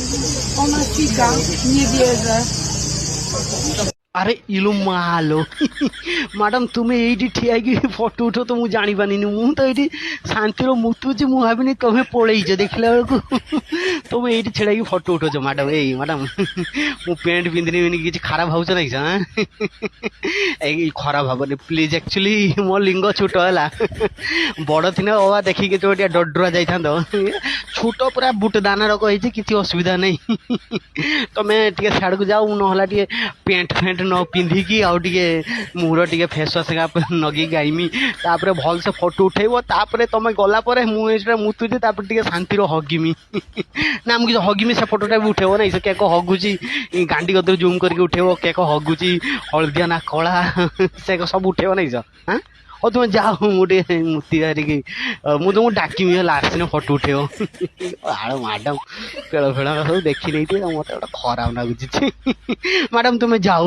Ona chica, nie wierzę. আরে ইলু মালো madam তুমি এইটি ঠিয়া ହେଇକି ଫଟୋ ଉଠ ତ ମୁଁ ଜାଣିପାରିନି ମୁଁ ତ ଏଇଠି ଶାନ୍ତିର ମୁତୁଛି ମୁଁ ଭାବିନି ତମେ ପଳେଇଛ ଦେଖିଲା ବେଳକୁ ତମେ ଏଇଠି ଛିଡ଼ା ହେଇକି ଫଟୋ ଉଠଉଛ ମ୍ୟାଡ଼ାମ ଏଇ ମ୍ୟାଡ଼ାମ ମୁଁ ପ୍ୟାଣ୍ଟ ପିନ୍ଧିନି କିଛି ଖରାପ ଭାବୁଛ ନାଇଁ ସାର୍ ଏଇ ଖରାପ ଭାବନି ପ୍ଲିଜ୍ ଆକ୍ଚୁଆଲି ମୋ ଲିଙ୍ଗ ଛୋଟ ହେଲା ବଡ଼ ଥିନେ ବାବା ଦେଖିକି ତ ଟିକେ ଡଡୁଆ ଯାଇଥାନ୍ତ ଛୋଟ ପୁରା ବୁଟ ଦାନା ରକ ହେଇଛି କିଛି ଅସୁବିଧା ନାହିଁ ତମେ ଟିକେ ସିଆଡ଼କୁ ଯାଉ ନହେଲା ଟିକେ ପ୍ୟାଣ୍ଟ ଫ୍ୟାଣ୍ଟ ନ ପିନ୍ଧିକି ଆଉ ଟିକେ ମୁହଁର ଟିକେ ଫେସ୍ ୱାସ୍ ନଗେଇକି ଆଇମି ତାପରେ ଭଲସେ ଫଟୋ ଉଠେଇବ ତାପରେ ତମେ ଗଲା ପରେ ମୁଁ ଏଇଟା ମୁତୁଛି ତାପରେ ଟିକେ ଶାନ୍ତିର ହଗିମି ନା ମୁଁ କିଛି ହଗିମି ସେ ଫଟୋଟା ବି ଉଠେଇବ ନାଇଁ ସେ କେକ ହଗୁଛି ଗାଣ୍ଡି ଗଦରୁ ଜୁମ୍ କରିକି ଉଠେଇବ କେକ ହଗୁଛି ହଳଦିଆ ନା କଳା ସେ ସବୁ ଉଠେଇବ ନାଇଁ ସାର୍ ହାଁ ହଉ ତୁମେ ଯାଅ ମୁଁ ଟିକେ ମୁତି ହାରିକି ମୁଁ ତୁମକୁ ଡାକିମି ହେଲା ଆସିନେ ଫଟୋ ଉଠେଇବ ଆଳ ମ୍ୟାଡ଼ାମ ଖେଳ ଫେଳ ସବୁ ଦେଖି ନେଇଥିବେ ମୋତେ ଗୋଟେ ଖରାପ ଲାଗୁଛି ମ୍ୟାଡ଼ାମ ତୁମେ ଯାଉ